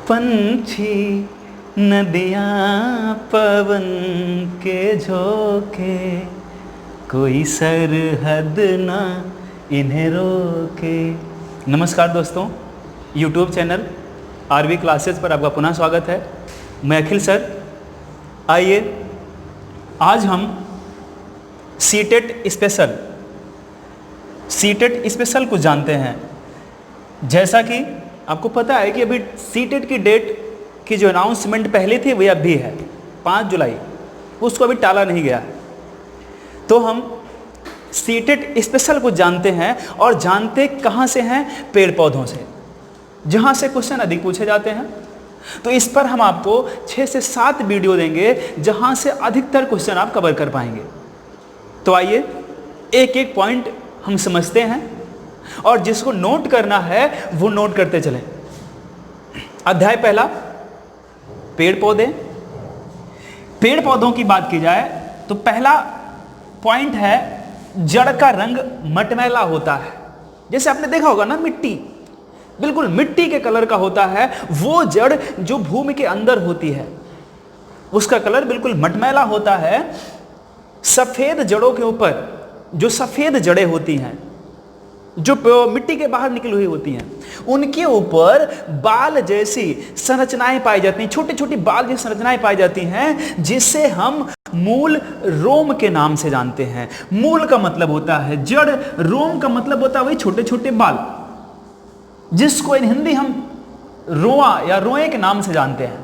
पंछी नदियाँ पवन के झोंके, कोई सरहद ना इन्हें रोके। नमस्कार दोस्तों, YouTube चैनल आरवी क्लासेस पर आपका पुनः स्वागत है। मैं अखिल सर। आइए आज हम सीटेट स्पेशल को जानते हैं। जैसा कि आपको पता है कि अभी सीटेट की डेट की जो अनाउंसमेंट पहले थी वह अब भी है 5 जुलाई, उसको अभी टाला नहीं गया है। तो हम सीटेट स्पेशल को जानते हैं और जानते कहाँ से हैं? पेड़ पौधों से, जहाँ से क्वेश्चन अधिक पूछे जाते हैं। तो इस पर हम आपको 6 से 7 वीडियो देंगे जहाँ से अधिकतर क्वेश्चन आप कवर कर पाएंगे। तो आइए एक एक पॉइंट हम समझते हैं और जिसको नोट करना है वो नोट करते चलें। अध्याय पहला, पेड़ पौधे। पेड़ पौधों की बात की जाए तो पहला पॉइंट है, जड़ का रंग मटमैला होता है। जैसे आपने देखा होगा ना, मिट्टी बिल्कुल मिट्टी के कलर का होता है। वो जड़ जो भूमि के अंदर होती है उसका कलर बिल्कुल मटमैला होता है। सफेद जड़ों के ऊपर जो सफेद जड़ें होती हैं, जो मिट्टी के बाहर निकली हुई होती हैं, उनके ऊपर बाल जैसी संरचनाएं पाई जाती हैं, छोटी छोटी बाल जैसी संरचनाएं पाई जाती हैं, जिसे हम मूल रोम के नाम से जानते हैं। मूल का मतलब होता है जड़, रोम का मतलब होता है वही छोटे छोटे बाल, जिसको इन हिंदी हम रोआ या रोए के नाम से जानते हैं।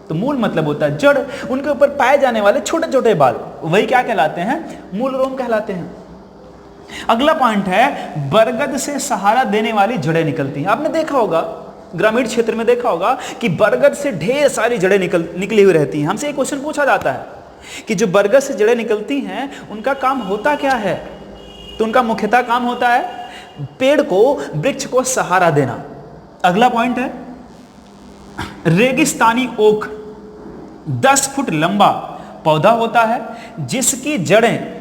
तो मूल मतलब होता है जड़, उनके ऊपर पाए जाने वाले छोटे छोटे बाल, वही क्या कहलाते हैं? मूल रोम कहलाते हैं। अगला पॉइंट है, बरगद से सहारा देने वाली जड़ें निकलती हैं। आपने देखा होगा, ग्रामीण क्षेत्र में देखा होगा कि बरगद से ढेर सारी जड़ें निकली हुई रहती हैं। हमसे एक क्वेश्चन पूछा जाता है कि जो बरगद से जड़ें निकलती हैं उनका काम होता क्या है? तो उनका मुख्यतः काम होता है पेड़ को, वृक्ष को सहारा देना। अगला पॉइंट है, रेगिस्तानी ओक 10 फुट लंबा पौधा होता है जिसकी जड़ें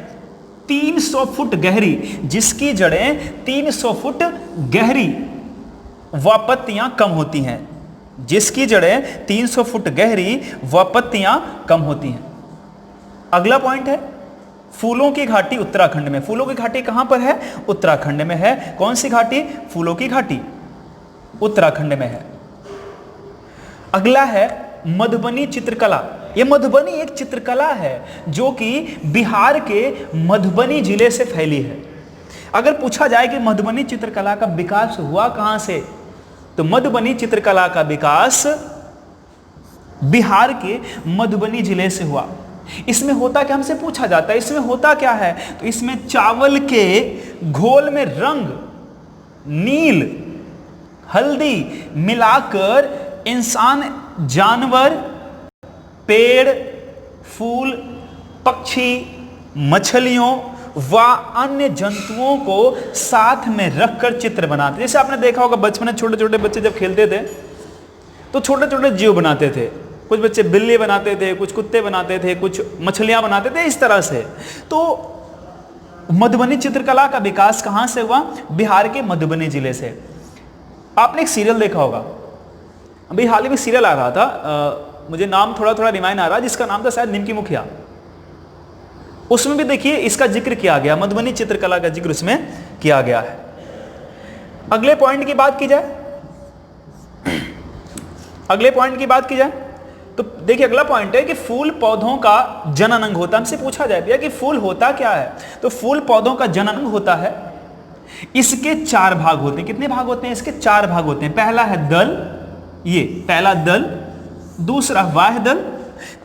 300 फुट गहरी व पत्तियां कम होती हैं। जिसकी जड़ें 300 फुट गहरी व पत्तियां कम होती हैं। अगला पॉइंट है, फूलों की घाटी उत्तराखंड में। फूलों की घाटी कहां पर है? उत्तराखंड में है। कौन सी घाटी? फूलों की घाटी उत्तराखंड में है। अगला है मधुबनी चित्रकला। यह मधुबनी एक चित्रकला है जो कि बिहार के मधुबनी जिले से फैली है। अगर पूछा जाए कि मधुबनी चित्रकला का विकास हुआ कहां से, तो मधुबनी चित्रकला का विकास बिहार के मधुबनी जिले से हुआ। इसमें होता क्या, हमसे पूछा जाता है इसमें होता क्या है? तो इसमें चावल के घोल में रंग नील, हल्दी मिलाकर इंसान, जानवर, पेड़, फूल, पक्षी, मछलियों व अन्य जंतुओं को साथ में रखकर चित्र बनाते। जैसे आपने देखा होगा बचपन में छोटे छोटे बच्चे जब खेलते थे तो छोटे छोटे जीव बनाते थे। कुछ बच्चे बिल्ली बनाते थे, कुछ कुत्ते बनाते थे, कुछ मछलियां बनाते थे, इस तरह से। तो मधुबनी चित्रकला का विकास कहां से हुआ? बिहार के मधुबनी जिले से। आपने एक सीरियल देखा होगा, अभी हाल ही में सीरियल आ रहा था, मुझे नाम थोड़ा थोड़ा रिमाइंड आ रहा है, जिसका नाम था शायद निमकी मुखिया। उसमें भी देखिए इसका जिक्र किया गया, मधुबनी चित्रकला का जिक्र उसमें किया गया है। अगले पॉइंट की बात की जाए तो देखिए अगला पॉइंट है कि फूल पौधों का जनन अंग होता है। हमसे पूछा जाए भैया कि फूल होता क्या है? तो फूल पौधों का जनन अंग होता है। इसके 4 भाग होते हैं। कितने भाग होते हैं इसके? 4 भाग होते हैं। पहला है दल, ये पहला दल, दूसरा बाह्य दल,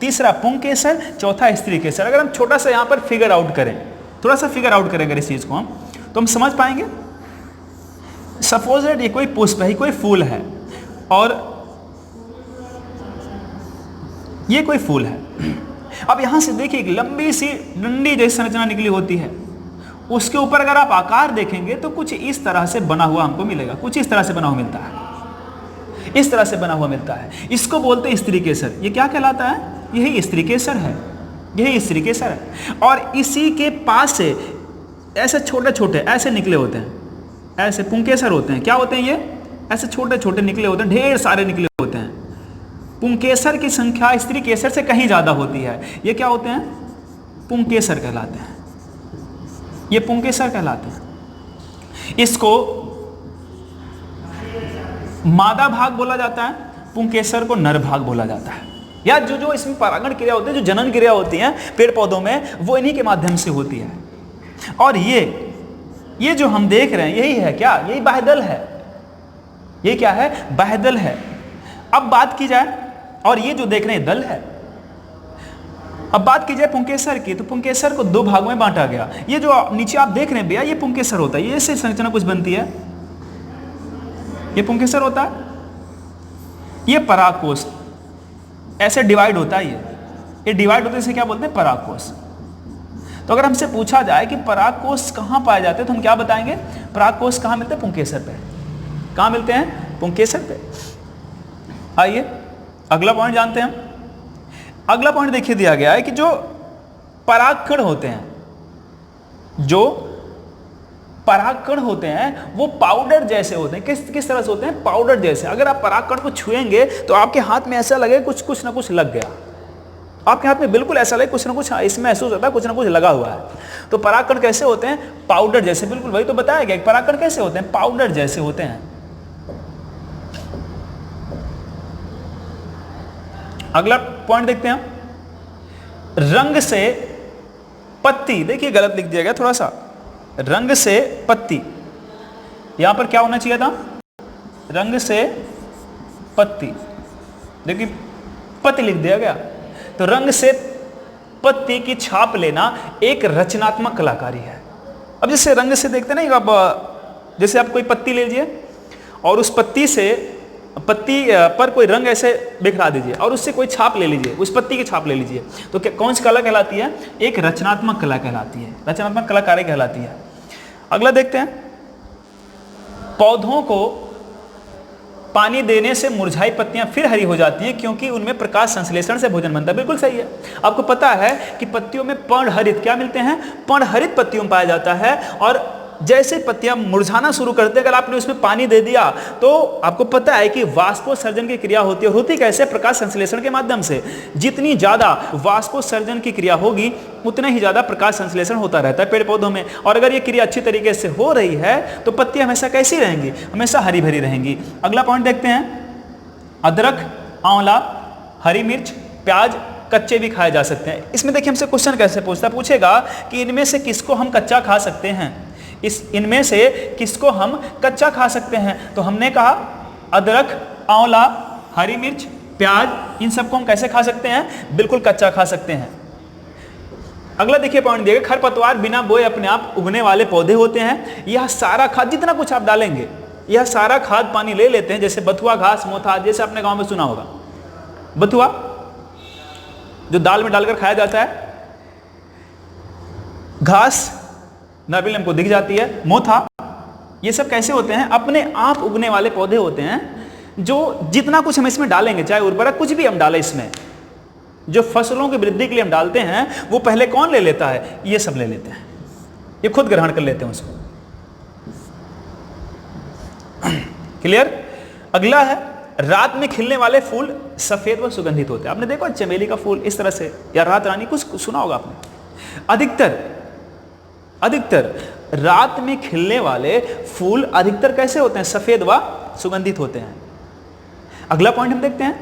तीसरा पुंकेसर, चौथा स्त्री केसर। अगर हम छोटा सा यहां पर फिगर आउट करें, थोड़ा सा फिगर आउट करें अगर इस चीज को हम, तो हम समझ पाएंगे। सपोज दैट ये कोई पुष्प है, कोई फूल है, और ये कोई फूल है। अब यहां से देखिए एक लंबी सी डंडी जैसी संरचना निकली होती है। उसके ऊपर अगर आप आकार देखेंगे तो कुछ इस तरह से बना हुआ हमको मिलेगा, कुछ इस तरह से बना हुआ मिलता है, इस तरह से बना हुआ मिलता है। इसको बोलते हैं स्त्री केसर। ये क्या कहलाता है? यही स्त्री केसर है, यही स्त्री केसर है। और इसी के पास से ऐसे छोटे छोटे ऐसे निकले होते हैं, ऐसे पुंकेसर होते हैं। क्या होते हैं ये? ऐसे छोटे छोटे निकले होते हैं, ढेर सारे निकले होते हैं। पुंकेसर की संख्या स्त्री केसर से कहीं ज्यादा होती है। ये क्या होते हैं? पुंकेसर कहलाते हैं। ये पुंकेसर कहलाते हैं। इसको मादा भाग बोला जाता है, पुंकेसर को नर भाग बोला जाता है। या जो जो इसमें परागण क्रिया होती है, जो जनन क्रिया होती है पेड़ पौधों में, वो इन्हीं के माध्यम से होती है। और ये जो हम देख रहे हैं यही है क्या? यही बाह्यदल है। ये क्या है? बाह्यदल है। अब बात की जाए, और ये जो देख रहे हैं दल है। अब बात की जाए पुंकेसर की, तो पुंकेसर को दो भागों में बांटा गया। ये जो नीचे आप देख रहे हैं भैया, ये पुंकेसर होता है। ये इससे संरचना कुछ बनती है, ये पुंकेसर होता है। ये परागकोश ऐसे डिवाइड होता है। ये डिवाइड होते इसे क्या बोलते हैं? परागकोश। तो अगर हमसे पूछा जाए कि परागकोश कहाँ पाए जाते हैं, तो हम क्या बताएंगे? परागकोश कहाँ मिलते हैं? पुंकेसर पे। कहाँ मिलते हैं? पुंकेसर पे। आइए अगला पॉइंट जानते हैं। अगला पॉइंट देखिए दिया गया है कि जो परागकण होते हैं, जो परागकण होते हैं वो पाउडर जैसे होते हैं। किस तरह से होते हैं? पाउडर जैसे। अगर आप परागकण को छुएंगे तो आपके हाथ में ऐसा लगे कुछ ना कुछ लग गया। आपके हाथ में बिल्कुल ऐसा लगे कुछ ना कुछ इसमें महसूस होता है, कुछ ना कुछ लगा हुआ है। तो परागकण कैसे होते हैं? पाउडर जैसे। बिल्कुल वही तो बताया गया। परागकण कैसे होते हैं? पाउडर जैसे होते हैं। अगला पॉइंट देखते हैं। रंग से पत्ती, देखिए गलत लिख दिया गया थोड़ा सा। रंग से पत्ती, यहां पर क्या होना चाहिए था? रंग से पत्ती, देखिए पत्ती लिख दिया गया। तो रंग से पत्ती की छाप लेना एक रचनात्मक कलाकारी है। अब जैसे रंग से देखते ना, अब जैसे आप कोई पत्ती ले लीजिए और उस पत्ती पर कोई रंग ऐसे बिखरा दीजिए और उससे कोई छाप ले लीजिए, उस पत्ती की छाप ले लीजिए, तो कौन सी कला कहलाती है? एक रचनात्मक कला कहलाती है, रचनात्मक कलाकारी कहलाती है। अगला देखते हैं। पौधों को पानी देने से मुरझाई पत्तियां फिर हरी हो जाती हैं क्योंकि उनमें प्रकाश संश्लेषण से भोजन बनता है। बिल्कुल सही है। आपको पता है कि पत्तियों में पर्णहरित क्या मिलते हैं? पर्णहरित पत्तियों में पाया जाता है। और जैसे पत्तियां मुरझाना शुरू करते हैं, अगर आपने उसमें पानी दे दिया तो आपको पता है कि वाष्पोत्सर्जन की क्रिया होती है। होती कैसे? प्रकाश संश्लेषण के माध्यम से। जितनी ज्यादा वाष्पोत्सर्जन की क्रिया होगी उतना ही ज्यादा प्रकाश संश्लेषण होता रहता है पेड़ पौधों में। और अगर ये क्रिया अच्छी तरीके से हो रही है तो पत्तियां हमेशा कैसी रहेंगी? हमेशा हरी भरी रहेंगी। अगला पॉइंट देखते हैं। अदरक, आंवला, हरी मिर्च, प्याज कच्चे भी खाए जा सकते हैं। इसमें देखिए हमसे क्वेश्चन कैसे पूछेगा कि इनमें से किसको हम कच्चा खा सकते हैं? इनमें से किसको हम कच्चा खा सकते हैं? तो हमने कहा अदरक, आंवला, हरी मिर्च, प्याज, इन सबको हम कैसे खा सकते हैं? बिल्कुल कच्चा खा सकते हैं। अगला देखिए पॉइंट दिया, खरपतवार बिना बोए अपने आप उगने वाले पौधे होते हैं। यह सारा खाद, जितना कुछ आप डालेंगे, यह सारा खाद पानी ले लेते हैं। जैसे बथुआ घास, मोथा, जैसे आपने गांव में सुना होगा, बथुआ जो दाल में डालकर खाया जाता है, घास नरबिल हमको दिख जाती है, मोथा, ये सब कैसे होते हैं? अपने आप उगने वाले पौधे होते हैं। जो जितना कुछ हम इसमें डालेंगे, चाहे उर्वरक कुछ भी हम डालें इसमें, जो फसलों की वृद्धि के लिए हम डालते हैं, वो पहले कौन ले लेता है? ये सब ले लेते हैं, ये खुद ग्रहण कर लेते हैं उसको। क्लियर? अगला है, रात में खिलने वाले फूल सफेद व सुगंधित होते हैं। आपने देखो चमेली का फूल इस तरह से, या रात रानी, कुछ सुना होगा आपने। अधिकतर रात में खिलने वाले फूल अधिकतर कैसे होते हैं? सफेद व सुगंधित होते हैं। अगला पॉइंट हम देखते हैं।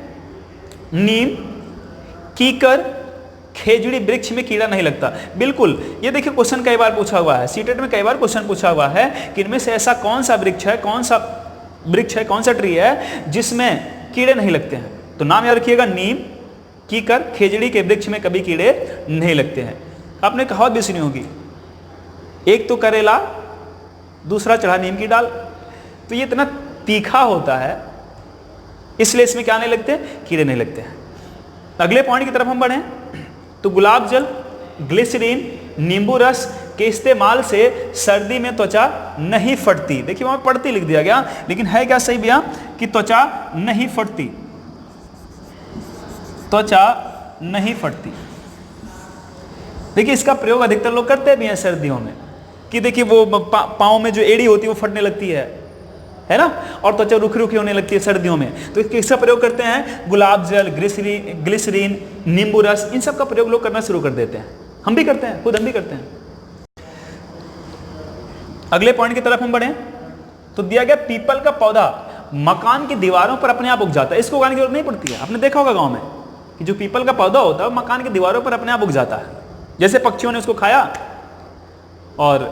नीम, कीकर, खेजड़ी वृक्ष में कीड़ा नहीं लगता। बिल्कुल, ये देखिए क्वेश्चन कई बार पूछा हुआ है, सीटेट में कई बार क्वेश्चन पूछा हुआ है कि इनमें से ऐसा कौन सा वृक्ष है, कौन सा ट्री है जिसमें कीड़े नहीं लगते हैं? तो नाम याद रखिएगा, नीम, कीकर, खेजड़ी के वृक्ष में कभी कीड़े नहीं लगते हैं। आपने कहावत भी सुनी होगी, एक तो करेला, दूसरा चढ़ा नीम की डाल। तो ये इतना तीखा होता है, इसलिए इसमें क्या नहीं लगते? कीड़े नहीं लगते हैं। अगले पॉइंट की तरफ हम बढ़ें तो गुलाब जल, ग्लिसरीन, नींबू रस के इस्तेमाल से सर्दी में त्वचा नहीं फटती। देखिए वहां पड़ती लिख दिया गया, लेकिन है क्या सही भैया कि त्वचा नहीं फटती, त्वचा नहीं फटती। देखिए इसका प्रयोग अधिकतर लोग करते भी हैं सर्दियों में, कि देखिए वो पाँव में जो एड़ी होती है वो फटने लगती है, है ना, और त्वचा रुखी रुखी होने लगती है सर्दियों में, तो किसका प्रयोग करते हैं? गुलाब जल, ग्लिसरीन, नींबू रस, इन सब का प्रयोग लोग करना शुरू कर देते हैं। हम भी करते हैं, खुद हम भी करते हैं। अगले पॉइंट की तरफ हम बढ़े तो दिया गया पीपल का पौधा मकान की दीवारों पर अपने आप उग जाता है। इसको उगाने की जरूरत नहीं पड़ती है। आपने देखा होगा गांव में कि जो पीपल का पौधा होता है मकान की दीवारों पर अपने आप उग जाता है। जैसे पक्षियों ने उसको खाया और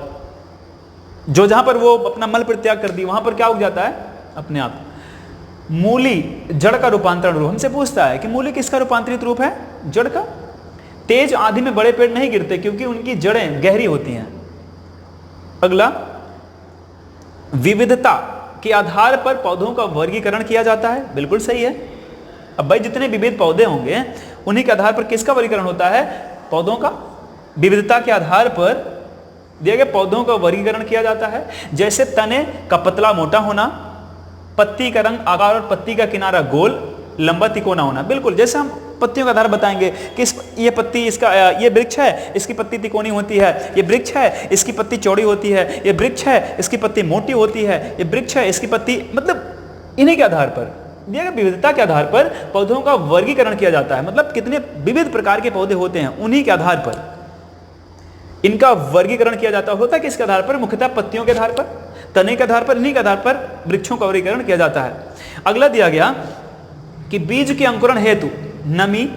जो जहां पर वो अपना मल परित्याग कर दी वहां पर क्या उग जाता है? अपने आप। मूली जड़ का रूपांतरण रूप। हमसे पूछता है कि मूली किसका रूपांतरित रूप है? जड़ का। तेज आंधी में बड़े पेड़ नहीं गिरते क्योंकि उनकी जड़ें गहरी होती हैं। अगला, विविधता के आधार पर पौधों का वर्गीकरण किया जाता है। बिल्कुल सही है। अब भाई जितने विविध पौधे होंगे उन्हीं के आधार पर किसका वर्गीकरण होता है? पौधों का। विविधता के आधार पर दिए गए पौधों का वर्गीकरण किया जाता है। जैसे तने का पतला मोटा होना, पत्ती का रंग, आकार और पत्ती का किनारा गोल, लंबा तिकोना होना। बिल्कुल, जैसे हम पत्तियों का आधार बताएंगे कि ये पत्ती, इसका ये वृक्ष है, इसकी पत्ती तिकोनी होती है, ये वृक्ष है, इसकी पत्ती चौड़ी होती है, ये वृक्ष है, इसकी पत्ती मोटी होती है, ये वृक्ष है, इसकी पत्ती, मतलब इन्हीं के आधार पर, दिए गए विविधता के आधार पर पौधों का वर्गीकरण किया जाता है। मतलब कितने विविध प्रकार के पौधे होते हैं उन्हीं के आधार पर इनका वर्गीकरण किया जाता होता है। किसके आधार पर? मुख्यतः पत्तियों के आधार पर, तने के आधार पर, इन्हीं के आधार पर वृक्षों का वर्गीकरण किया जाता है। अगला दिया गया कि बीज के अंकुरण हेतु नमी,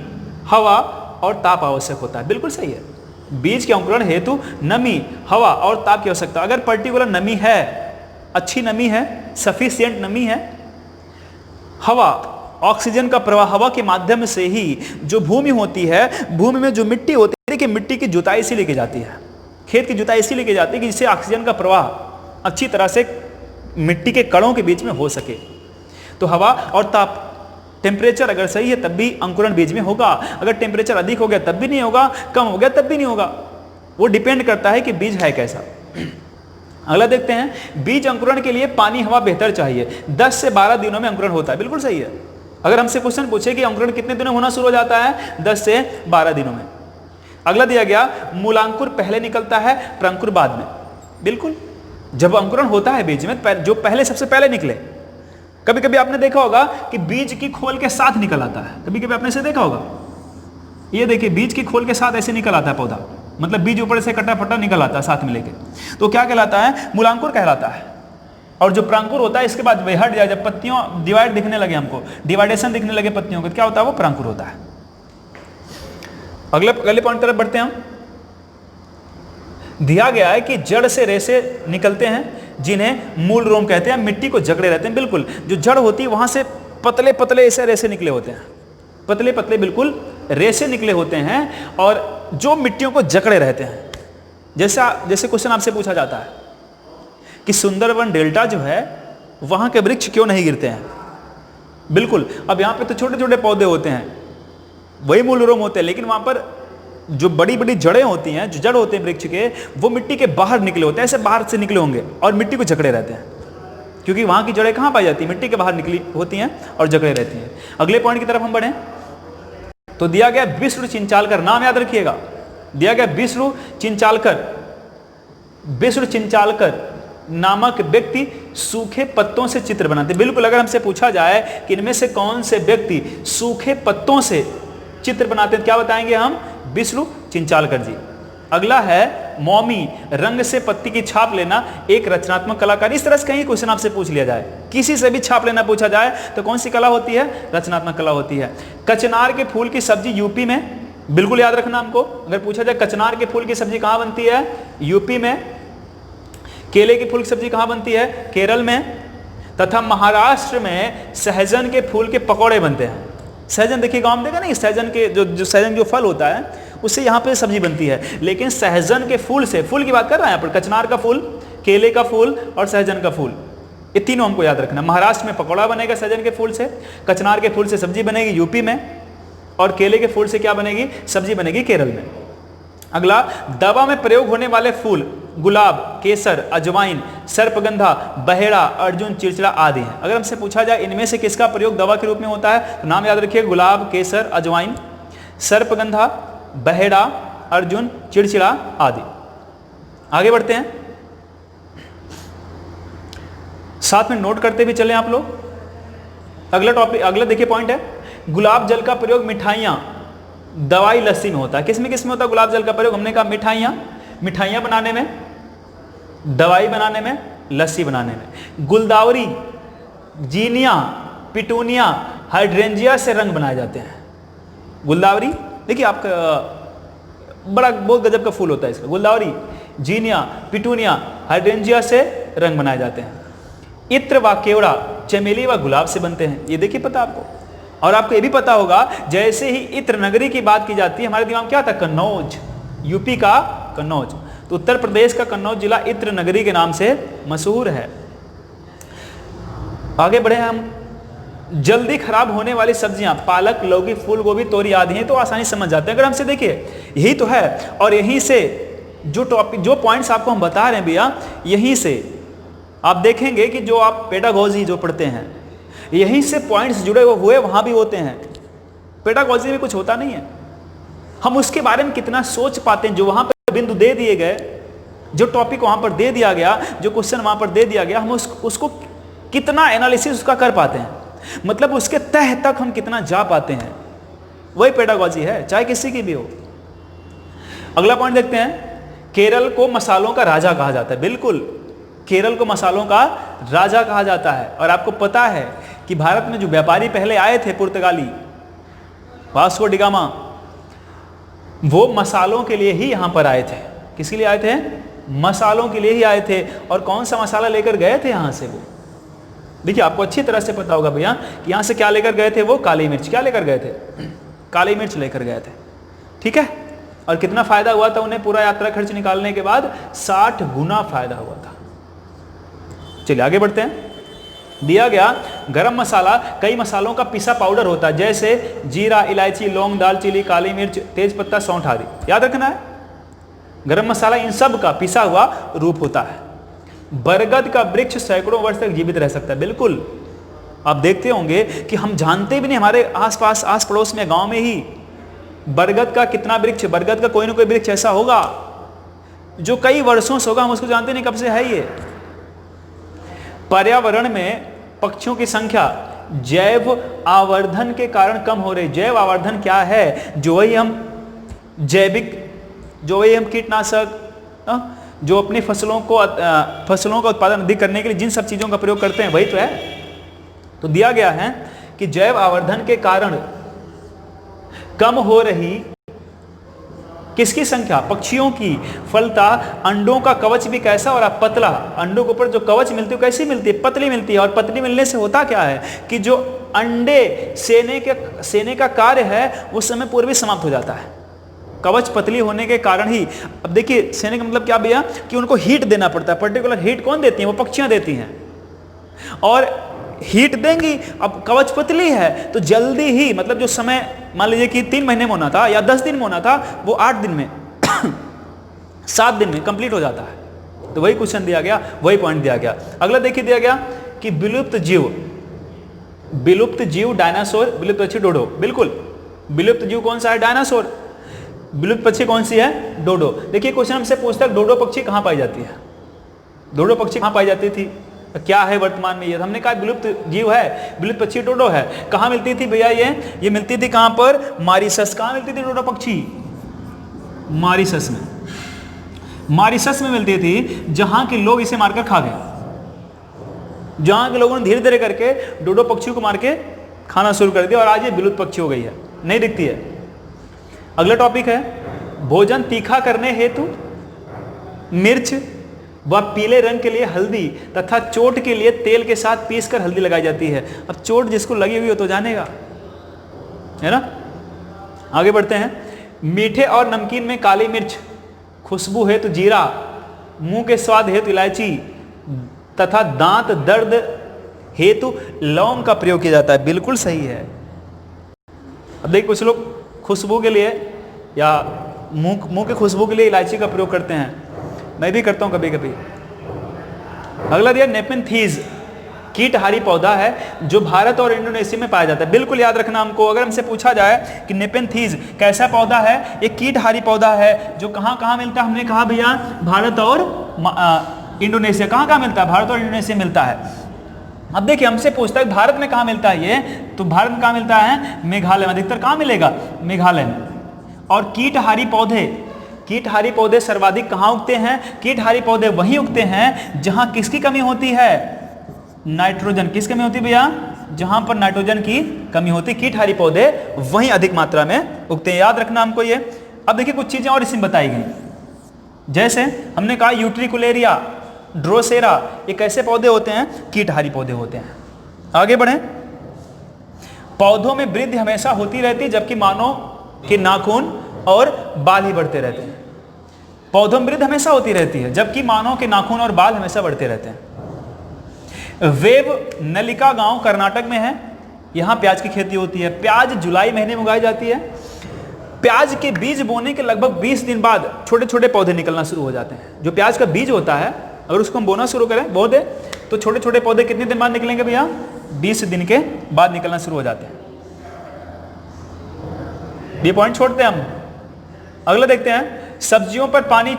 हवा और ताप आवश्यक होता है। बिल्कुल सही है। बीज के अंकुरण हेतु नमी, हवा और ताप की आवश्यकता। अगर पर्टिकुलर नमी है, अच्छी नमी है, सफिशिएंट नमी है, हवा, ऑक्सीजन का प्रवाह हवा के माध्यम से ही जो भूमि होती है, भूमि में जो मिट्टी होती है, देखिए मिट्टी की जुताई इसीलिए की जाती है, खेत की जुताई इसीलिए की जाती है कि जिससे ऑक्सीजन का प्रवाह अच्छी तरह से मिट्टी के कणों के बीच में हो सके। तो हवा और ताप, टेम्परेचर अगर सही है तब भी अंकुरण बीज में होगा, अगर टेम्परेचर अधिक हो गया तब भी नहीं होगा, कम हो गया तब भी नहीं होगा। वो डिपेंड करता है कि बीज है कैसा। अगला देखते हैं, बीज अंकुरण के लिए पानी, हवा बेहतर चाहिए। 10 से 12 दिनों में अंकुरण होता है। बिल्कुल सही है। अगर हमसे क्वेश्चन पूछे कि अंकुरण कितने दिनों में होना शुरू हो जाता है? 10 से 12 दिनों में। अगला दिया गया, मूलांकुर पहले निकलता है, प्रंकुर बाद में। बिल्कुल, जब अंकुरण होता है बीज में, जो पहले सबसे पहले निकले। कभी कभी आपने देखा होगा कि बीज की खोल के साथ निकल आता है। कभी कभी आपने इसे देखा होगा। ये देखिए, बीज की खोल के साथ ऐसे निकल आता है पौधा, मतलब बीज ऊपर से कटा फटा निकल आता है साथ में लेके, तो क्या कहलाता है? मूलांकुर कहलाता है। और जो प्रांकुर होता है इसके बाद वे हट जाए, जब पत्तियों डिवाइड दिखने लगे, हमको डिवाइडेशन दिखने लगे पत्तियों को, क्या होता है? वो प्रांकुर होता है। अगले पॉइंट तरफ बढ़ते हैं हम। दिया गया है कि जड़ से रेशे निकलते हैं जिन्हें मूल रोम कहते हैं, मिट्टी को जकड़े रहते हैं। बिल्कुल, जो जड़ होती है वहां से पतले पतले ऐसे रेशे निकले होते हैं, पतले पतले बिल्कुल रेशे निकले होते हैं और जो मिट्टियों को जकड़े रहते हैं। जैसे क्वेश्चन आपसे पूछा जाता है कि सुंदरवन डेल्टा जो है वहां के वृक्ष क्यों नहीं गिरते हैं? बिल्कुल, अब यहाँ पे तो छोटे छोटे पौधे होते हैं, वही मूल रोम होते हैं, लेकिन वहां पर जो बड़ी बड़ी जड़ें होती हैं, जो जड़ होते हैं वृक्ष के, वो मिट्टी के बाहर निकले होते हैं, ऐसे बाहर से निकले होंगे और मिट्टी को जकड़े रहते हैं, क्योंकि वहां की जड़ें कहाँ पाई जाती हैं? मिट्टी के बाहर निकली होती हैं और जकड़े रहती हैं। अगले पॉइंट की तरफ हम बढ़ें तो दिया गया विष्णु चिंचालकर, नाम याद रखिएगा, दिया गया विष्णु चिंचालकर। विष्णु चिंचालकर नामक व्यक्ति सूखे पत्तों से चित्र बनाते। बिल्कुल, अगर हमसे पूछा जाए कि इनमें से कौन से व्यक्ति सूखे पत्तों से चित्र बनाते हैं, क्या बताएंगे हम? विष्णु चिंचालकर जी। अगला है मौमी, रंग से पत्ती की छाप लेना एक रचनात्मक कलाकार। इस तरह से कहीं क्वेश्चन आपसे पूछ लिया जाए, किसी से भी छाप लेना पूछा जाए तो कौन सी कला होती है? रचनात्मक कला होती है। कचनार के फूल की सब्जी यूपी में, बिल्कुल याद रखना हमको, अगर पूछा जाए कचनार के फूल की सब्जी कहाँ बनती है? यूपी में। केले के फूल की सब्जी कहाँ बनती है? केरल में। तथा महाराष्ट्र में सहजन के फूल के पकौड़े बनते हैं। सहजन देखिए गाँव में देखा नहीं, सहजन के जो सहजन जो फल होता है उससे यहाँ पे सब्जी बनती है, लेकिन सहजन के फूल से, फूल की बात कर रहे हैं यहाँ पर, कचनार का फूल, केले का फूल और सहजन का फूल, ये तीनों हमको याद रखना। महाराष्ट्र में पकौड़ा बनेगा सहजन के फूल से, कचनार के फूल से सब्जी बनेगी यूपी में, और केले के फूल से क्या बनेगी? सब्जी बनेगी केरल में। अगला, दवा में प्रयोग होने वाले फूल गुलाब, केसर, अजवाइन, सर्पगंधा, बहेड़ा, अर्जुन, चिड़चिड़ा आदि हैं। अगर हमसे पूछा जाए इनमें से किसका प्रयोग दवा के रूप में होता है, तो नाम याद रखिए, गुलाब, केसर, अजवाइन, सर्पगंधा, बहेड़ा, अर्जुन, चिड़चिड़ा आदि। आगे बढ़ते हैं। साथ में नोट करते भी चलें आप लोग। अगला टॉपिक, अगला देखिए पॉइंट है, गुलाब जल का प्रयोग मिठाइयाँ, दवाई, लस्सी में होता है। किस में होता है गुलाब जल का प्रयोग? हमने कहा मिठाइयाँ बनाने में, दवाई बनाने में, लस्सी बनाने में। गुलदावरी, जीनिया, पिटूनिया, हाइड्रेंजिया से रंग बनाए जाते हैं। गुलदावरी देखिए आपका बड़ा बहुत गजब का फूल होता है इसका। गुलदावरी, जीनिया, पिटूनिया, हाइड्रेंजिया से रंग बनाए जाते हैं। इत्र व केवड़ा चमेली व गुलाब से बनते हैं, ये देखिए पता आपको। और आपको ये भी पता होगा, जैसे ही इत्र नगरी की बात की जाती है हमारे दिमाग में क्या आता है? कन्नौज, यूपी का कन्नौज। तो उत्तर प्रदेश का कन्नौज जिला इत्र नगरी के नाम से मशहूर है। आगे बढ़े हम। जल्दी खराब होने वाली सब्जियां, पालक, लौकी, फूल गोभी, तोरी आदि हैं, तो आसानी समझ जाते हैं अगर हमसे देखिए, यही तो है। और यहीं से जो टॉपिक, जो पॉइंट्स आपको हम बता रहे हैं भैया, यहीं से आप देखेंगे कि जो आप पेडागोजी जो पढ़ते हैं, यहीं से पॉइंट्स जुड़े हुए वहां भी होते हैं। पेडागोजी में कुछ होता नहीं है, हम उसके बारे में कितना सोच पाते हैं। जो वहां पर बिंदु दे दिए गए, जो टॉपिक वहां पर दे दिया गया, जो क्वेश्चन वहां पर दे दिया गया, हम उसको कितना एनालिसिस उसका कर पाते हैं, मतलब उसके तह तक हम कितना जा पाते हैं, वही पेडागोजी है, चाहे किसी की भी हो। अगला पॉइंट देखते हैं, केरल को मसालों का राजा कहा जाता है। बिल्कुल, केरल को मसालों का राजा कहा जाता है। और आपको पता है कि भारत में जो व्यापारी पहले आए थे, पुर्तगाली, वास्को डी गामा, वो मसालों के लिए ही यहां पर आए थे। किसके लिए आए थे? मसालों के लिए ही आए थे। और कौन सा मसाला लेकर गए थे यहां से? वो देखिए, आपको अच्छी तरह से पता होगा भैया कि यहां से क्या लेकर गए थे? वो काली मिर्च। क्या लेकर गए थे? काली मिर्च लेकर गए थे। ठीक है। और कितना फायदा हुआ था उन्हें? पूरा यात्रा खर्च निकालने के बाद 60 गुना फायदा हुआ था। चलिए आगे बढ़ते हैं। दिया गया गरम मसाला कई मसालों का पिसा पाउडर होता है, जैसे जीरा, इलायची, लौंग, दालचीनी, काली मिर्च, तेज पत्ता, सौंठ आदि। याद रखना है, गरम मसाला इन सब का पिसा हुआ रूप होता है। बरगद का वृक्ष सैकड़ों वर्ष तक जीवित रह सकता है। बिल्कुल, आप देखते होंगे कि हम जानते भी नहीं, हमारे आसपास, आस पड़ोस में, गांव में ही बरगद का कितना वृक्ष, बरगद का कोई ना कोई वृक्ष ऐसा होगा जो कई वर्षों से होगा, हम उसको जानते नहीं कब से है ये। पर्यावरण में पक्षियों की संख्या जैव आवर्धन के कारण कम हो रही। जैव आवर्धन क्या है? जो वही हम जैविक, जो वही हम कीटनाशक, जो अपनी फसलों का उत्पादन अधिक करने के लिए जिन सब चीज़ों का प्रयोग करते हैं, वही तो है। तो दिया गया है कि जैव आवर्धन के कारण कम हो रही किसकी संख्या? पक्षियों की। फलता अंडों का कवच भी कैसा हो रहा? पतला। अंडों के ऊपर जो कवच मिलती है कैसी मिलती है? पतली मिलती है। और पतली मिलने से होता क्या है कि जो अंडे सेने का कार्य है उस समय पूर्व समाप्त हो जाता है। कवच पतली होने के कारण ही, अब देखिए सेने का मतलब क्या भैया कि उनको हीट देना पड़ता है। पर्टिकुलर हीट कौन देती है? वो पक्षियां देती हैं। और हीट देंगी, अब कवच पतली है तो जल्दी ही, मतलब जो समय मान लीजिए कि 3 महीने में होना था या 10 दिन में होना था, वो 8 दिन में 7 दिन में कंप्लीट हो जाता है। तो वही क्वेश्चन दिया गया, वही पॉइंट दिया गया। अगला देखिए दिया गया कि विलुप्त जीव डायनासोर, विलुप्त पक्षी डोडो। बिल्कुल, विलुप्त जीव कौन सा है? डायनासोर। विलुप्त पक्षी कौन सी है? डोडो। देखिए क्वेश्चन हमसे पूछता है डोडो पक्षी कहाँ पाई जाती है? डोडो पक्षी कहाँ पाई जाती थी, क्या है वर्तमान में? ये हमने कहा विलुप्त जीव है, विलुप्त पक्षी डोडो है। कहाँ मिलती थी भैया? ये मिलती थी कहाँ पर? मॉरिशस। कहाँ मिलती थी डोडो पक्षी? मॉरिशस में। मॉरिशस में मिलती थी, जहां के लोग इसे मारकर खा गए। जहां के लोगों ने धीरे धीरे करके डोडो पक्षी को मार के खाना शुरू कर दिया और आज ये विलुप्त पक्षी हो गई है, नहीं दिखती है। अगला टॉपिक है, भोजन तीखा करने हेतु मिर्च व पीले रंग के लिए हल्दी तथा चोट के लिए तेल के साथ पीसकर हल्दी लगाई जाती है। अब चोट जिसको लगी हुई हो तो जानेगा, है ना। आगे बढ़ते हैं। मीठे और नमकीन में काली मिर्च, खुशबू हेतु जीरा, मुंह के स्वाद हेतु इलायची तथा दांत दर्द हेतु लौंग का प्रयोग किया जाता है। बिल्कुल सही है। अब देखिए कुछ लोग खुशबू के लिए या मुंह के खुशबू के लिए इलायची का प्रयोग करते हैं, मैं भी करता हूं कभी कभी। अगला दिया नेपेंथीज, कीटहारी पौधा है जो भारत और इंडोनेशिया में पाया जाता है। बिल्कुल याद रखना हमको, अगर हमसे पूछा जाए कि नेपेंथीज कैसा पौधा है, एक कीटहारी पौधा है जो कहाँ कहाँ मिलता है, हमने कहा भैया भारत और इंडोनेशिया। कहाँ कहाँ मिलता है? भारत और इंडोनेशिया मिलता है। अब देखिए हमसे पूछता है भारत में कहाँ मिलता है ये, तो भारत में कहाँ मिलता है, मेघालय में। अधिकतर कहाँ मिलेगा, मेघालय में। और कीटहारी पौधे, कीटहारी पौधे सर्वाधिक कहाँ उगते हैं, कीटहारी पौधे वहीं उगते हैं जहाँ किसकी कमी होती है, नाइट्रोजन। किस कमी होती है भैया, जहां पर नाइट्रोजन की कमी होती, कीटहारी पौधे वहीं अधिक मात्रा में उगते हैं, याद रखना हमको ये। अब देखिए कुछ चीजें और इसमें बताई गई, जैसे हमने कहा यूट्रिकुलेरिया, ड्रोसेरा, ये कैसे पौधे होते हैं, कीटहारी पौधे होते हैं। आगे बढ़े, पौधों में वृद्धि हमेशा होती रहती है जबकि मानव के नाखून और बाल ही बढ़ते रहते हैं। पौधों में वृद्धि हमेशा होती रहती है जबकि मानव के नाखून और बाल हमेशा बढ़ते रहते हैं। वेव नलिका गांव कर्नाटक में है, यहां प्याज की खेती होती है। प्याज जुलाई महीने में उगाई जाती है। प्याज के बीज बोने के लगभग 20 दिन बाद छोटे छोटे पौधे निकलना शुरू हो जाते हैं। जो प्याज का बीज होता है अगर उसको हम बोना शुरू करें, बो दे, तो छोटे छोटे पौधे कितने दिन बाद निकलेंगे भैया, 20 दिन के बाद निकलना शुरू हो जाते हैं। ये पॉइंट छोड़ते हैं हम, अगला देखते हैं। सब्जियों पर पानी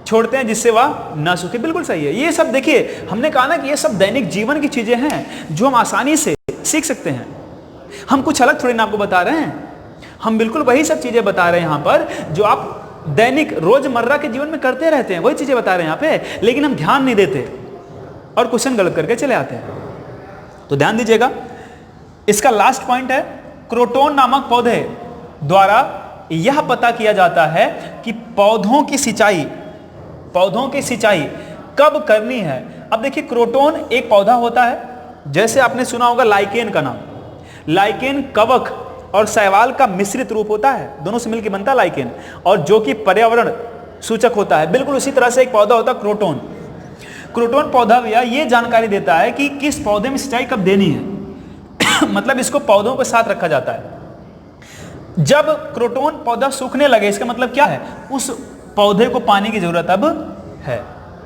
छोड़ते हैं जिससे वह ना सूखे, बिल्कुल सही है। ये सब देखिए हमने कहा ना कि ये सब दैनिक जीवन की चीजें हैं जो हम आसानी से सीख सकते हैं। हम कुछ अलग थोड़ी ना आपको बता रहे हैं, हम बिल्कुल वही सब चीजें बता रहे हैं यहाँ पर जो आप दैनिक रोजमर्रा के जीवन में करते रहते हैं, वही चीजें बता रहे हैं यहाँ पे, लेकिन हम ध्यान नहीं देते और क्वेश्चन गलत करके चले आते हैं। तो ध्यान दीजिएगा, इसका लास्ट पॉइंट है, क्रोटोन नामक पौधे द्वारा यह पता किया जाता है कि पौधों की सिंचाई कब करनी है। अब देखिए क्रोटोन एक पौधा होता है, जैसे आपने सुना होगा लाइकेन का नाम। लाइकेन कवक और शैवाल का मिश्रित रूप होता है, दोनों से मिलकर बनता है लाइकेन, और जो कि पर्यावरण सूचक होता है। बिल्कुल उसी तरह से एक पौधा होता है क्रोटोन। क्रोटोन पौधा भैया ये जानकारी देता है कि किस पौधे में सिंचाई कब देनी है मतलब इसको पौधों के साथ रखा जाता है। जब क्रोटोन पौधा सूखने लगे इसका मतलब क्या है, उस पौधे को पानी की जरूरत अब है।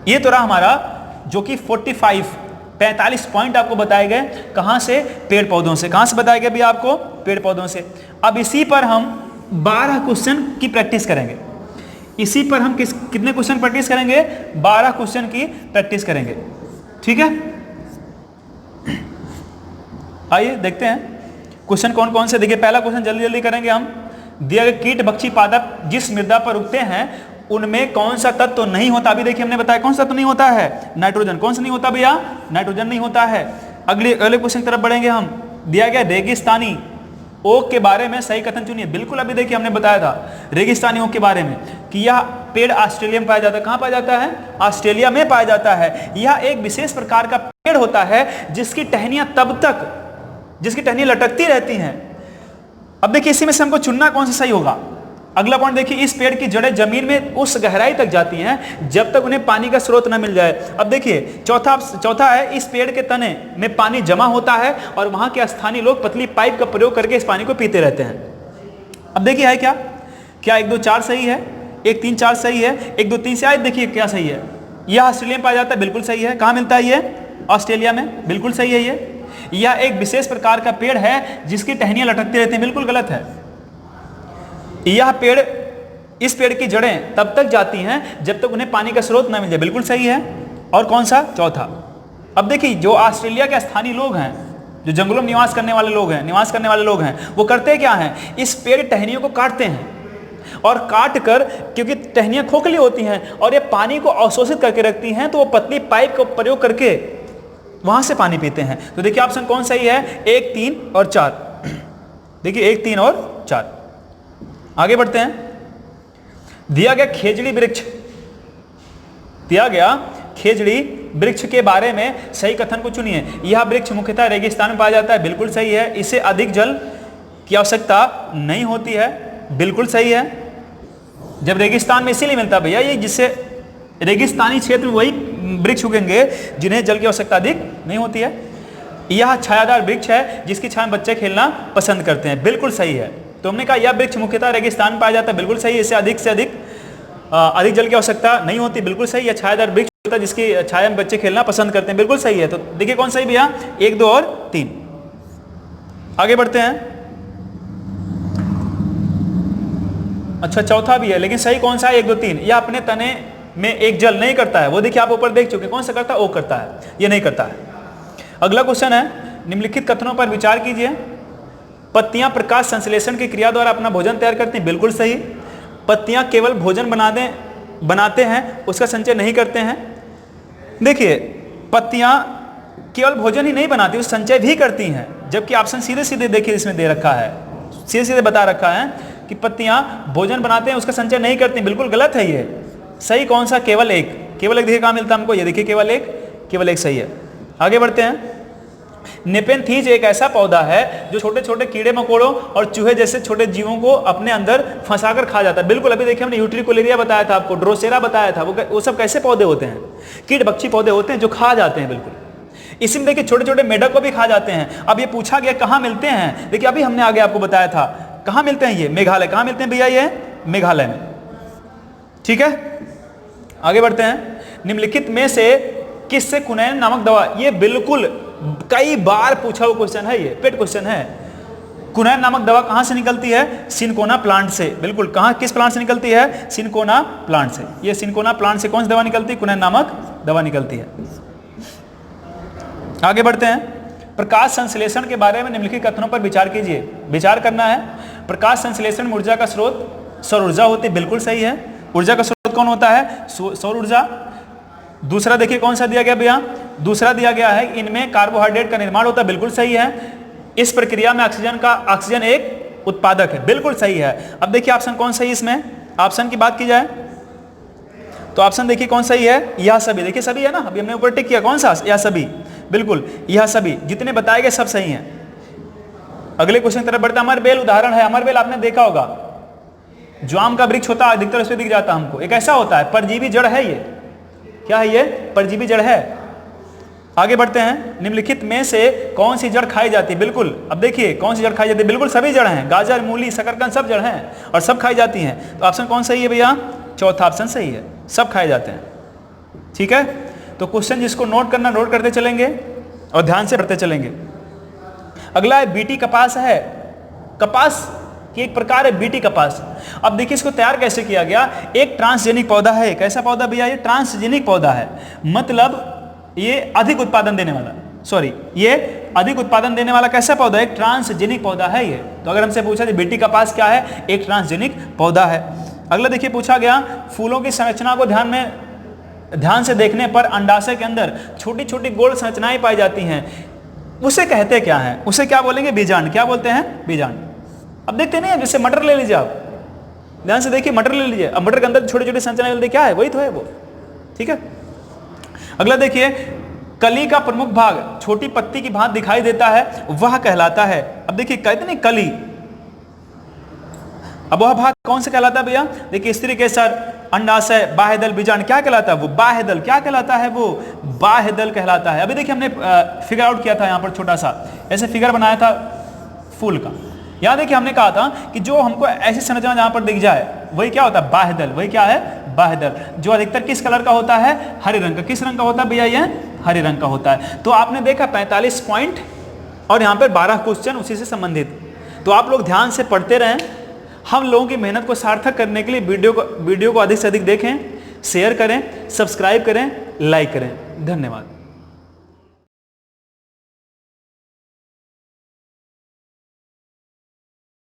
ये तो रहा हमारा जो कि 45 पॉइंट आपको बताए गए, कहां से, पेड़ पौधों से। कहां से बताए गए भी आपको, पेड़ पौधों से। अब इसी पर हम 12 क्वेश्चन की प्रैक्टिस करेंगे। इसी पर हम कितने क्वेश्चन प्रैक्टिस करेंगे, 12 क्वेश्चन की प्रैक्टिस करेंगे, ठीक है। आइए देखते हैं क्वेश्चन कौन कौन से। देखिए पहला क्वेश्चन जल्दी जल्दी करेंगे हम। दिया गया कीट भक्षी पादप जिस मृदा पर उगते हैं उनमें कौन सा तत्व तो नहीं होता। अभी देखिए हमने बताया कौन सा तत्व नहीं होता है, नाइट्रोजन। कौन सा नहीं होता भैया, नाइट्रोजन नहीं होता है। अगले क्वेश्चन की तरफ बढ़ेंगे हम। दिया गया रेगिस्तानी ओक के बारे में सही कथन चुनिए। बिल्कुल अभी देखिए हमने बताया था रेगिस्तानी ओक के बारे में कि यह पेड़ ऑस्ट्रेलिया में पाया जाता है। कहाँ पाया जाता है, ऑस्ट्रेलिया में पाया जाता है। यह एक विशेष प्रकार का पेड़ होता है जिसकी टहनियां लटकती रहती हैं। अब देखिए इसी में से हमको चुनना कौन सा सही होगा। अगला पॉइंट देखिए, इस पेड़ की जड़ें जमीन में उस गहराई तक जाती हैं जब तक उन्हें पानी का स्रोत न मिल जाए। अब देखिए चौथा है, इस पेड़ के तने में पानी जमा होता है और वहां के स्थानीय लोग पतली पाइप का प्रयोग करके इस पानी को पीते रहते हैं। अब देखिए है क्या 1 2 4 सही है, 1 3 4 सही है, 1 2 3 से आए देखिए क्या सही है। यह ऑस्ट्रेलिया में पाया जाता है, बिल्कुल सही है। कहाँ मिलता है ये, ऑस्ट्रेलिया में, बिल्कुल सही है ये। यह एक विशेष प्रकार का पेड़ है जिसकी टहनियां लटकती रहती हैं, बिल्कुल गलत है। इस पेड़ की जड़ें तब तक जाती हैं जब तक उन्हें पानी का स्रोत न मिल जाए, बिल्कुल सही है। और कौन सा, चौथा। अब देखिए जो ऑस्ट्रेलिया के स्थानीय लोग हैं, जो जंगलों में निवास करने वाले लोग हैं, वो करते क्या हैं, इस पेड़ टहनियों को काटते हैं और काट कर, क्योंकि टहनियां खोखली होती हैं और ये पानी को अवशोषित करके रखती हैं, तो वो पतली पाइप का प्रयोग करके वहां से पानी पीते हैं। तो देखिए ऑप्शन कौन सही है, 1 3 और 4। देखिए 1 3 और 4। आगे बढ़ते हैं। दिया गया खेजड़ी वृक्ष के बारे में सही कथन को चुनिए। यह वृक्ष मुख्यतः रेगिस्तान में पाया जाता है, बिल्कुल सही है। इसे अधिक जल की आवश्यकता नहीं होती है, बिल्कुल सही है। जब रेगिस्तान में इसीलिए मिलता है भैया ये, जिससे रेगिस्तानी क्षेत्र में वही वृक्ष उगेंगे जिन्हें जल की आवश्यकता अधिक नहीं होती है। यह छायादार वृक्ष है जिसकी छाया बच्चे खेलना पसंद करते हैं, बिल्कुल सही है। तो हमने कहा यह वृक्ष मुख्यतः रेगिस्तान में पाया जाता है, बिल्कुल सही है। इसे अधिक से अधिक जल की आवश्यकता नहीं होती, बिल्कुल सही है। छायादार वृक्ष होता है जिसकी छाया में बच्चे खेलना पसंद करते हैं, बिल्कुल सही है। तो देखिए कौन सही भैया, 1 2 और 3। आगे बढ़ते हैं। अच्छा चौथा भी है, लेकिन सही कौन सा है, 1 2 3। यह अपने तने में एक जल नहीं करता है, वो देखिए आप ऊपर देख चुके, कौन सा करता है, ओ करता है, ये नहीं करता है। अगला क्वेश्चन है, निम्नलिखित कथनों पर विचार कीजिए। पत्तियां प्रकाश संश्लेषण की क्रिया द्वारा अपना भोजन तैयार करती हैं, बिल्कुल सही। पत्तियां केवल भोजन बनाते हैं, उसका संचय नहीं करते हैं। देखिए, पत्तियां केवल भोजन ही नहीं बनाती, उस संचय भी करती हैं, जबकि ऑप्शन सीधे सीधे देखिए इसमें दे रखा है, सीधे सीधे बता रखा है कि पत्तियां भोजन बनाते हैं, उसका संचय नहीं करती। बिल्कुल गलत है ये। सही कौन सा? केवल एक। केवल एक देखिए कहाँ मिलता है हमको, ये देखिए केवल एक सही है। आगे बढ़ते हैं। नेपेंथीज एक ऐसा पौधा है जो छोटे छोटे कीड़े मकोड़ों और चूहे जैसे छोटे जीवों को अपने अंदर फंसाकर खा जाता है। बिल्कुल, अभी देखिए हमने यूट्रिकुलेरिया बताया था आपको, ड्रोसेरा बताया था, वो सब कैसे पौधे होते हैं? कीट भक्षी पौधे होते हैं जो खा जाते हैं। बिल्कुल, इसी में देखिए छोटे छोटे मेढक को भी खा जाते हैं। अब ये पूछा गया कहाँ मिलते हैं, देखिए अभी हमने आगे आपको बताया था कहाँ मिलते हैं। ये मेघालय। कहाँ मिलते हैं भैया? ये मेघालय में। ठीक है, आगे बढ़ते हैं। निम्नलिखित में से किससे कुनैन नामक दवा, ये बिल्कुल कई बार पूछा हुआ क्वेश्चन है, ये पेट क्वेश्चन है। कुनैन नामक दवा कहां से निकलती है? सिनकोना प्लांट से। बिल्कुल, कहां, किस प्लांट से निकलती है? सिनकोना प्लांट से। ये सिनकोना प्लांट से कौन सी दवा निकलती है? कुनैन नामक दवा निकलती है। आगे बढ़ते हैं। प्रकाश संश्लेषण के बारे में निम्नलिखित कथनों पर विचार कीजिए। विचार करना है। प्रकाश संश्लेषण में ऊर्जा का स्रोत सौर ऊर्जा होती है, बिल्कुल सही है। ऊर्जा का स्रोत कौन होता है? सौर ऊर्जा। दूसरा देखिए कौन सा दिया गया भैया? दूसरा दिया गया है इनमें कार्बोहाइड्रेट का निर्माण होता है, बिल्कुल सही है। इस प्रक्रिया में ऑक्सीजन एक उत्पादक है, बिल्कुल सही है। अब देखिए ऑप्शन कौन सही इसमें, ऑप्शन की बात की जाए तो ऑप्शन देखिए कौन सही है? यह सभी। देखिए सभी है ना, अभी हमने ऊपर टिक किया, कौन सा? यह सभी। बिल्कुल, यह सभी जितने बताए गए सब सही हैं। अगले क्वेश्चन की तरफ बढ़ते हैं। अमरबेल उदाहरण है। अमरबेल आपने देखा होगा, जो आम का वृक्ष होता है अधिकतर उसमें दिख जाता है हमको। एक ऐसा होता है, परजीवी जड़ है ये। क्या है ये? परजीवी जड़ है। आगे बढ़ते हैं। निम्नलिखित में से कौन सी जड़ खाई जाती है? बिल्कुल, अब देखिए कौन सी जड़ खाई जाती है? बिल्कुल सभी जड़ हैं, गाजर, मूली, शकरकंद सब जड़ हैं और सब खाई जाती हैं। तो ऑप्शन कौन सही है भैया? चौथा ऑप्शन सही है, सब खाए जाते हैं। ठीक है, तो क्वेश्चन जिसको नोट करना नोट करते चलेंगे और ध्यान से पढ़ते चलेंगे। अगला है बीटी कपास है। कपास की एक प्रकार है बीटी कपास। अब देखिए इसको तैयार कैसे किया गया। एक ट्रांसजेनिक पौधा है। कैसा पौधा भैया? ये ट्रांसजेनिक पौधा है, मतलब ये अधिक उत्पादन देने वाला, ये अधिक उत्पादन देने वाला कैसा पौधा है? एक ट्रांसजेनिक पौधा है ये। तो अगर हमसे पूछा बीटी कपास क्या है? एक ट्रांसजेनिक पौधा है। अगला देखिए पूछा गया, फूलों की संरचना को ध्यान से देखने पर अंडाशय के अंदर छोटी छोटी गोल संरचनाएं पाई जाती हैं, उसे कहते क्या है? उसे क्या बोलेंगे? बीजांड। क्या बोलते हैं? बीजांड। अब देखते नहीं है, जैसे मटर ले लीजिए आप, ध्यान से देखिए, मटर ले लीजिए। अब मटर के अंदर छोटे छोटे संरचनाएं मिलती क्या है? वही तो है वो। ठीक है, अगला देखिए, कली का प्रमुख भाग छोटी पत्ती की भांति दिखाई देता है, वह कहलाता है। अब देखिए कहते नहीं कली, अब वह भाग कौन से कहलाता है भैया? देखिए स्त्री केसर, अंडाशय, बाह्यदल, बीजांड क्या कहलाता है? वो बाह्यदल। क्या कहलाता है? वो बाह्यदल कहलाता है। अभी देखिए हमने फिगर आउट किया था यहाँ पर, छोटा सा ऐसे फिगर बनाया था फूल का। यहाँ देखिए हमने कहा था कि जो हमको ऐसी संरचना जहाँ पर दिख जाए वही क्या होता है? बाह्यदल। वही क्या है? बाह्यदल, जो अधिकतर किस कलर का होता है? हरे रंग का। किस रंग का होता है भैया? ये हरे रंग का होता है। तो आपने देखा 45 पॉइंट और यहाँ पर 12 क्वेश्चन उसी से संबंधित। तो आप लोग ध्यान से पढ़ते रहें। हम लोगों की मेहनत को सार्थक करने के लिए वीडियो को अधिक से अधिक देखें, शेयर करें, सब्सक्राइब करें, लाइक करें। धन्यवाद।